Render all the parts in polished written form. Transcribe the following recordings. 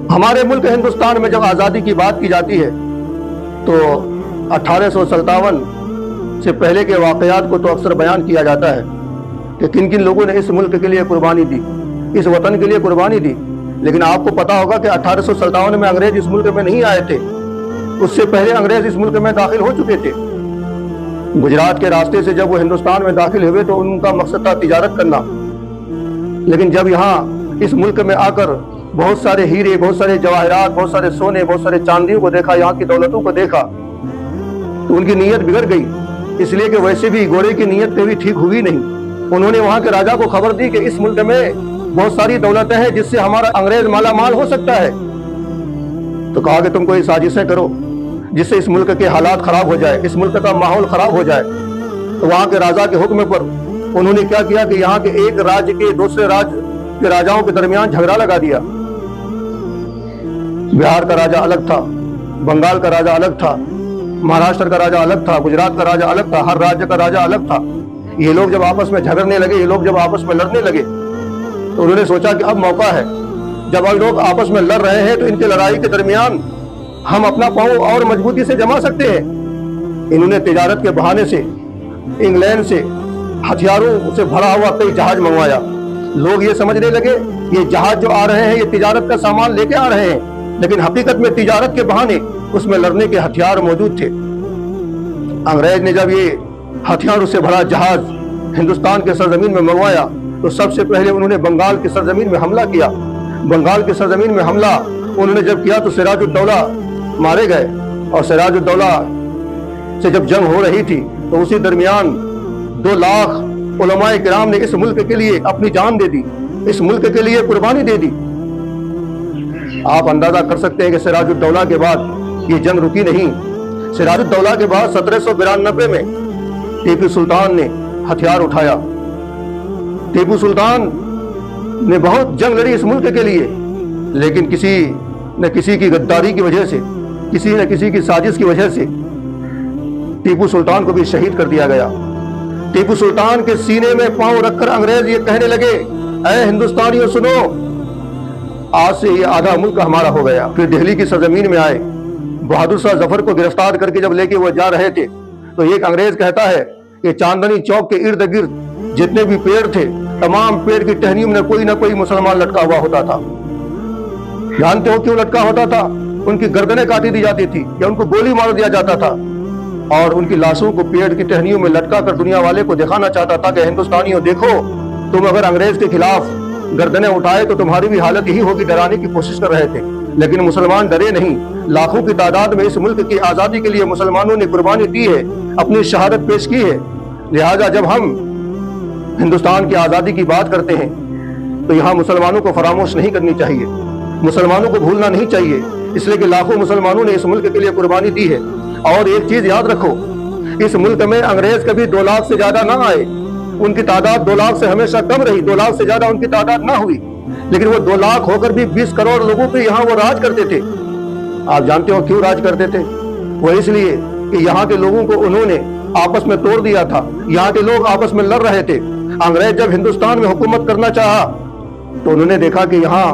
ہمارے ملک ہندوستان میں جب آزادی کی بات کی جاتی ہے تو 1857 سے پہلے کے واقعات کو تو اکثر بیان کیا جاتا ہے کہ کن کن لوگوں نے اس ملک کے لیے قربانی دی، اس وطن کے لیے قربانی دی۔ لیکن آپ کو پتا ہوگا کہ 1857 میں انگریز اس ملک میں نہیں آئے تھے، اس سے پہلے انگریز اس ملک میں داخل ہو چکے تھے۔ گجرات کے راستے سے جب وہ ہندوستان میں داخل ہوئے تو ان کا مقصد تھا تجارت کرنا، لیکن جب یہاں اس ملک میں آ کر بہت سارے ہیرے، بہت سارے جواہرات، بہت سارے سونے، بہت سارے چاندیوں کو دیکھا، یہاں کی دولتوں کو دیکھا تو ان کی نیت بگڑ گئی، اس لیے کہ ویسے بھی گورے کی نیت کبھی ٹھیک ہوئی نہیں۔ انہوں نے وہاں کے راجا کو خبر دی کہ اس ملک میں بہت ساری دولتیں ہیں جس سے ہمارا انگریز مالا مال ہو سکتا ہے، تو کہا کہ تم کوئی سازشیں کرو جس سے اس ملک کے حالات خراب ہو جائے، اس ملک کا ماحول خراب ہو جائے۔ تو وہاں کے راجا کے حکم پر انہوں نے کیا کیا کہ یہاں کے ایک راج کے دوسرے راج کے راجاؤں کے درمیان جھگڑا لگا دیا۔ بہار کا راجا الگ تھا، بنگال کا راجا الگ تھا، مہاراشٹر کا راجا الگ تھا، گجرات کا راجا الگ تھا، ہر راجیہ کا راجا الگ تھا۔ یہ لوگ جب آپس میں جھگڑنے لگے، یہ لوگ جب آپس میں لڑنے لگے تو انہوں نے سوچا کہ اب موقع ہے، جب اب لوگ آپس میں لڑ رہے ہیں تو ان کے لڑائی کے درمیان ہم اپنا پاؤں اور مضبوطی سے جما سکتے ہیں۔ انہوں نے تجارت کے بہانے سے انگلینڈ سے ہتھیاروں سے بھرا ہوا کئی جہاز منگوایا۔ لوگ یہ سمجھنے لگے یہ جہاز جو آ رہے ہیں یہ تجارت کا سامان لے کے آ رہے ہیں، لیکن حقیقت میں تجارت کے بہانے اس میں لڑنے کے ہتھیار موجود تھے۔ انگریز نے جب یہ ہتھیاروں سے بھرا جہاز ہندوستان کے سرزمین میں منگوایا تو سب سے پہلے انہوں نے بنگال کی سرزمین میں حملہ کیا۔ بنگال کی سرزمین میں حملہ انہوں نے جب کیا تو سراج الدولہ مارے گئے، اور سراج الدولہ سے جب جنگ ہو رہی تھی تو اسی درمیان 2 لاکھ علماء کرام نے اس ملک کے لیے اپنی جان دے دی، اس ملک کے لیے قربانی دے دی۔ آپ اندازہ کر سکتے ہیں کہ سراج الدولہ کے بعد یہ جنگ رکی نہیں۔ سراج الدولہ کے بعد 1792 میں ٹیپو سلطان نے ہتھیار اٹھایا۔ ٹیپو سلطان نے بہت جنگ لڑی اس ملک کے لیے، لیکن کسی نہ کسی کی غداری کی وجہ سے، کسی نہ کسی کی سازش کی وجہ سے ٹیپو سلطان کو بھی شہید کر دیا گیا۔ ٹیپو سلطان کے سینے میں پاؤں رکھ کر انگریز یہ کہنے لگے، اے ہندوستانیوں سنو، آج سے یہ آدھا ملک ہمارا ہو گیا۔ پھر دہلی کی سرزمین میں آئے، بہادر شاہ ظفر کو گرفتار کر کے جب لے کے وہ جا رہے تھے تو ایک انگریز کہتا ہے کہ چاندنی چوک کے ارد گرد جتنے بھی پیڑ تھے، تمام پیڑ کی ٹہنیوں میں کوئی نہ کوئی مسلمان لٹکا ہوا ہوتا تھا۔ جانتے ہو کیوں لٹکا ہوتا تھا؟ ان کی گردنیں کاٹی دی جاتی تھی یا ان کو گولی مار دیا جاتا تھا، اور ان کی لاشوں کو پیڑ کی ٹہنیوں میں لٹکا کر دنیا والے کو دکھانا چاہتا تھا کہ ہندوستانیوں دیکھو، تم اگر انگریز کے خلاف گردنیں اٹھائے تو تمہاری بھی حالت یہی ہوگی۔ ڈرانے کی کوشش کر رہے تھے، لیکن مسلمان ڈرے نہیں۔ لاکھوں کی تعداد میں اس ملک کی آزادی کے لیے مسلمانوں نے قربانی دی ہے، اپنی شہادت پیش کی ہے۔ لہٰذا جب ہم ہندوستان کی آزادی کی بات کرتے ہیں تو یہاں مسلمانوں کو فراموش نہیں کرنی چاہیے، مسلمانوں کو بھولنا نہیں چاہیے، اس لیے کہ لاکھوں مسلمانوں نے اس ملک کے لیے قربانی دی ہے۔ اور ایک چیز یاد رکھو، اس ملک میں انگریز کبھی 2 لاکھ سے زیادہ نہ آئے، ان کی تعداد 2 لاکھ سے ہمیشہ کم رہی، 2 لاکھ سے زیادہ ان کی تعداد نہ ہوئی، لیکن وہ 2 لاکھ ہو کر بھی 20 کروڑ لوگوں پہ یہاں وہ راج کرتے تھے۔ آپ جانتے ہو کیوں راج کرتے تھے؟ وہ اس لیے کہ یہاں کے لوگوں کو انہوں نے آپس میں توڑ دیا تھا، یہاں کے لوگ آپس میں لڑ رہے تھے۔ انگریز جب ہندوستان میں حکومت کرنا چاہا تو انہوں نے دیکھا کہ یہاں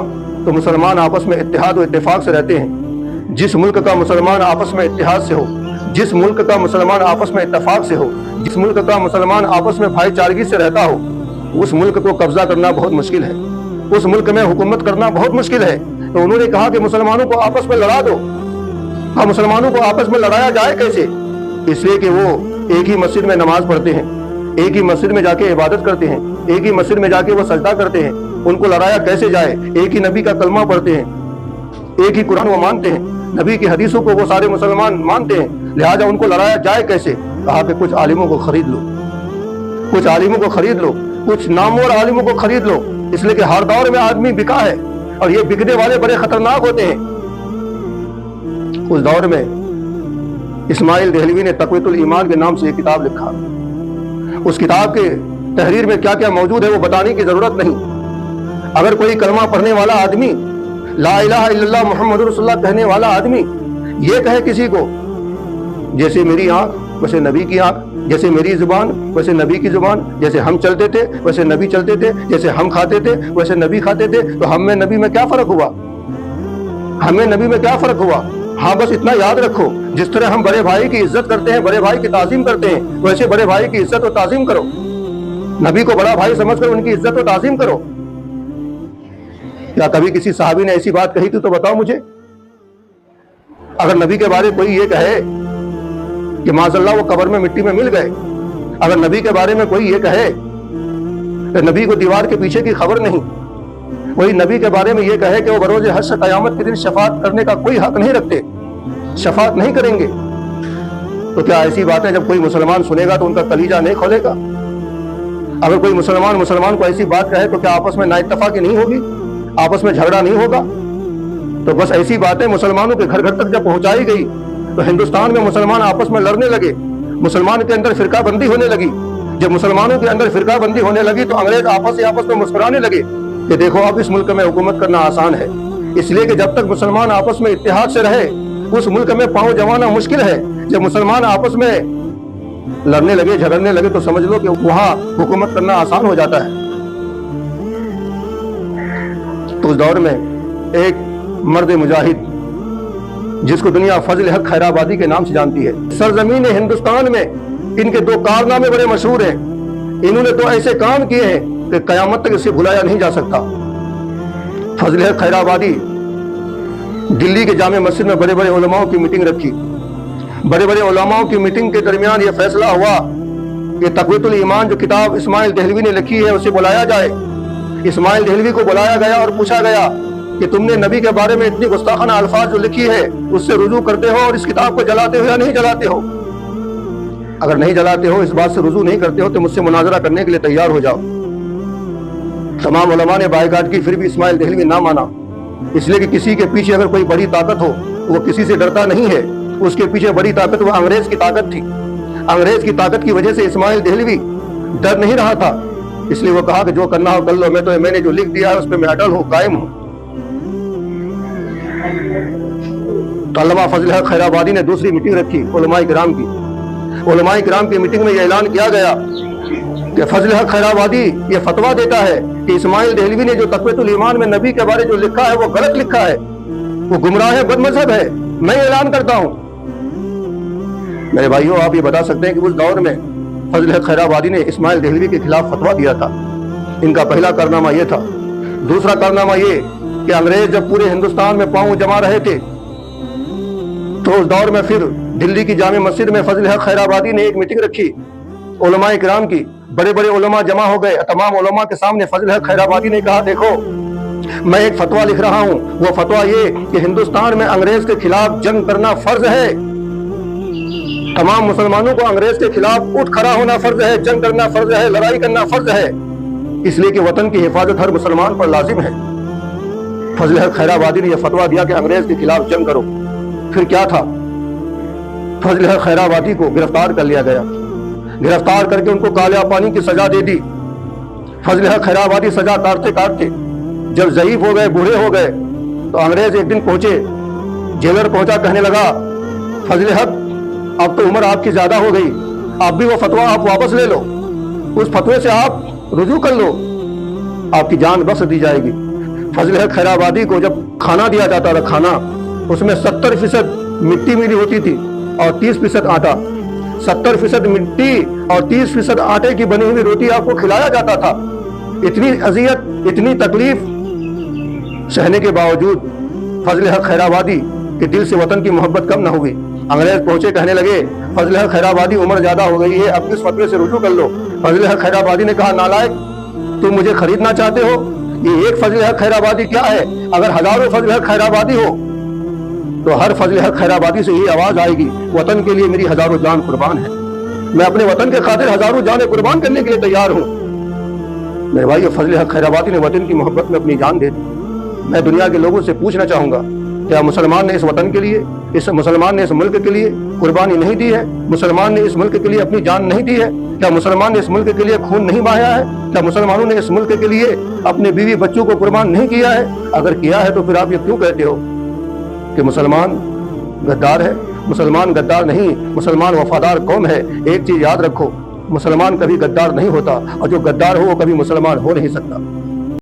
تو مسلمان آپس میں اتحاد و اتفاق سے رہتے ہیں۔ جس ملک کا مسلمان آپس میں اتحاد سے ہو، جس ملک کا مسلمان آپس میں اتفاق سے ہو، جس ملک کا مسلمان آپس میں بھائی چارگی سے رہتا ہو، اس ملک کو قبضہ کرنا بہت مشکل ہے، اس ملک میں حکومت کرنا بہت مشکل ہے۔ تو انہوں نے کہا کہ مسلمانوں کو آپس میں لڑا دو۔ ہم مسلمانوں کو آپس میں لڑایا جائے کیسے؟ اس لیے کہ وہ ایک ہی مسجد میں نماز پڑھتے ہیں، ایک ہی مسجد میں جا کے عبادت کرتے ہیں، ایک ہی مسجد میں جا کے وہ سجدہ کرتے ہیں، ان کو لڑایا کیسے جائے؟ ایک ہی نبی کا کلمہ پڑھتے ہیں، ایک ہی قرآن وہ مانتے ہیں، نبی کی حدیثوں کو وہ سارے مسلمان مانتے ہیں، لہٰذا ان کو لڑایا جائے کیسے؟ کہا کہ کچھ عالموں کو خرید لو، کچھ عالموں کو خرید لو، کچھ نامور عالموں کو خرید لو، اس لیے کہ ہر دور میں آدمی بکا ہے اور یہ بکنے والے بڑے خطرناک ہوتے ہیں۔ اس دور میں اسماعیل دہلوی نے تقویۃ الایمان کے نام سے ایک کتاب لکھا۔ اس کتاب کے تحریر میں کیا کیا موجود ہے وہ بتانے کی ضرورت نہیں۔ اگر کوئی کلمہ پڑھنے والا آدمی، لا الہ الا اللہ محمد رسول اللہ کہنے والا آدمی یہ کہے کسی کو، جیسے میری آنکھ ویسے نبی کی آنکھ، جیسے میری زبان ویسے نبی کی زبان، جیسے ہم چلتے تھے ویسے نبی چلتے تھے، جیسے ہم کھاتے تھے ویسے نبی کھاتے تھے، تو ہم میں نبی میں کیا فرق ہوا؟ हमें नबी में क्या फर्क हुआ? हाँ, बस इतना याद रखो, जिस तरह हम बड़े भाई की इज्जत करते हैं, बड़े भाई की ताज़ीम करते हैं, वैसे बड़े भाई की इज्जत और ताज़ीम करो। नबी को बड़ा भाई समझकर उनकी इज्जत और ताज़ीम करो। क्या कभी किसी साहबी ने ऐसी बात कही थी तो बताओ मुझे। अगर नबी के बारे में कोई ये कहे कि माज़अल्लाह वो कब्र में मिट्टी में मिल गए, अगर नबी के बारे में कोई ये कहे कि नबी को दीवार के पीछे की खबर नहीं, वही नबी के बारे में ये कहे कि वो बरोज़ हश्र क़यामत के दिन शफाअत करने का कोई हक नहीं रखते, शफाअत नहीं करेंगे, तो क्या ऐसी बातें जब कोई मुसलमान सुनेगा तो उनका कलीजा नहीं खोलेगा? अगर कोई मुसलमान को ऐसी बात कहे तो क्या आपस में नाइत्तफाकी नहीं होगी, आपस में झगड़ा नहीं होगा? तो बस ऐसी बातें मुसलमानों के घर घर तक जब पहुंचाई गई तो हिंदुस्तान में मुसलमान आपस में लड़ने लगे, मुसलमान के अंदर फिरका बंदी होने लगी। जब मुसलमानों के अंदर फिरका बंदी होने लगी तो अंग्रेज आपस में मुस्कुराने लगे कि देखो अब इस मुल्क में हुकूमत करना आसान है, इसलिए कि जब तक मुसलमान आपस में इत्तेहाद से रहे उस मुल्क में पांव जमाना मुश्किल है। जब मुसलमान आपस में लड़ने लगे, झगड़ने लगे तो समझ लो कि वहां हुकूमत करना आसान हो जाता है। तो उस दौर में एक मर्द मुजाहिद जिसको दुनिया फजल हक खैराबादी के नाम से जानती है, सरजमीन हिंदुस्तान में इनके दो कारनामे बड़े मशहूर हैं। इन्होंने तो ऐसे काम किए हैं कि कयामत तक इसे भुलाया नहीं जा सकता। फजल हक खैराबादी दिल्ली के जामे मस्जिद में बड़े बड़े उलमाओं की मीटिंग रखी। बड़े बड़े उलमाओं की मीटिंग के दरमियान ये फैसला हुआ कि तक़वीतुल ईमान जो किताब इस्माइल देहलवी ने लिखी है उसे बुलाया जाए। इस्माइल देहलवी को बुलाया गया और पूछा गया कि तुमने नबी के बारे में इतनी गुस्ताखाना अल्फाज जो लिखी है उससे रुजू करते हो और इस किताब को जलाते हो या नहीं जलाते हो? अगर नहीं जलाते हो, इस बात से रुजू नहीं करते हो तो मुझसे मुनाजरा करने के लिए तैयार हो जाओ। तमाम उलमा ने बायकाट की, फिर भी इस्माइल देहलवी ना माना, इसलिए कि किसी के पीछे अगर कोई बड़ी ताकत हो वो किसी से डरता नहीं है। उसके पीछे बड़ी ताकत वो अंग्रेज की ताकत थी। अंग्रेज की ताकत की वजह से इस्माइल देहलवी डर नहीं रहा था, इसलिए वो कहा कि जो करना हो कर लो, मैंने जो लिख दिया है उस पर मैं अटल हूँ, कायम हूँ। तो अल्लामा फजल हक खैराबादी ने दूसरी मीटिंग रखी उलमाए किराम की। उलमाए किराम की मीटिंग में यह ऐलान किया गया कि फजल हक खैराबादी ये फतवा देता है कि इस्माइल देहलवी ने जो तक़वीतुल ईमान में नबी के बारे जो लिखा है वो गलत लिखा है, वो गुमराह है, बदमज़हब है। मैं ऐलान करता हूँ। मेरे भाइयों, आप ये बता सकते हैं कि उस दौर में फजल हक खैराबादी ने इस्माइल देहलवी के खिलाफ फतवा दिया था। इनका पहला कारनामा ये था। दूसरा कारनामा ये कि अंग्रेज जब पूरे हिंदुस्तान में पांव जमा रहे थे तो उस दौर में फिर दिल्ली की जामे मस्जिद में फजल हक खैराबादी ने एक मीटिंग रखी उलमाए किराम की। बड़े बड़े उलमा जमा हो गए। तमाम उलमा के सामने फजल हक खैराबादी ने कहा, देखो मैं एक फतवा लिख रहा हूँ। वो फतवा ये कि हिंदुस्तान में अंग्रेज के खिलाफ जंग करना फर्ज है। तमाम मुसलमानों को अंग्रेज के खिलाफ उठ खड़ा होना फर्ज है, जंग करना फर्ज है, लड़ाई करना फर्ज है, इसलिए कि वतन की हिफाजत हर मुसलमान पर लाजिम है। फजल हक खैराबादी ने यह फतवा दिया कि अंग्रेज के खिलाफ जंग करो। फिर क्या था, फजल हक खैराबादी को गिरफ्तार कर लिया गया। गिरफ्तार करके उनको काला पानी की सजा दे दी। फजल हक खैराबादी सजा काटते काटते जब ज़ईफ हो गए, बूढ़े हो गए, तो अंग्रेज एक दिन पहुंचे, जेलर पहुंचा, कहने लगा, फजल हक अब तो उम्र आपकी ज्यादा हो गई, आप भी वो फतवा आप वापस ले लो, उस फतवे से आप रुजू कर लो, आपकी जान बख्श दी जाएगी। फजल हक खैराबादी को जब खाना दिया जाता था, खाना उसमें 70% मिट्टी मिली होती थी और 30% आटा। 70% मिट्टी और 30% आटे की बनी हुई रोटी आपको खिलाया जाता था। इतनी अजियत, इतनी तकलीफ सहने के बावजूद फजल हक खैराबादी के दिल से वतन की मोहब्बत कम न हुई। अंग्रेज पहुंचे, कहने लगे, फजल हक खैराबादी उम्र ज्यादा हो गई है, अब इस फतवे से रुजू कर लो। फजल हक खैराबादी ने कहा, नालायक, तुम मुझे खरीदना चाहते हो? ये एक फजल हक खैराबादी क्या है? अगर हजारों फजल हक खैराबादी हो तो हर फजल हक खैराबादी से ये आवाज आएगी, वतन के लिए मेरी हजारों जान कुर्बान है, मैं अपने वतन के खातिर हजारों जानें कुर्बान करने के लिए तैयार हूँ। मेरे भाई, फजल हक खैराबादी ने वतन की मोहब्बत में अपनी जान दे दी। मैं दुनिया के लोगों से पूछना चाहूंगा, क्या मुसलमान ने इस वतन के लिए, इस मुसलमान ने इस मुल्क के लिए कुर्बानी नहीं दी है? मुसलमान ने इस मुल्क के लिए अपनी जान नहीं दी है? क्या मुसलमान ने इस मुल्क के लिए खून नहीं बहाया है? क्या मुसलमानों ने इस मुल्क के लिए अपने बीवी बच्चों को कुर्बान नहीं किया है? अगर किया है तो फिर आप ये क्यों कहते हो कि मुसलमान गद्दार है? मुसलमान गद्दार नहीं, मुसलमान वफादार कौम है। एक चीज याद रखो, मुसलमान कभी गद्दार नहीं होता और जो गद्दार हो वो कभी मुसलमान हो नहीं सकता।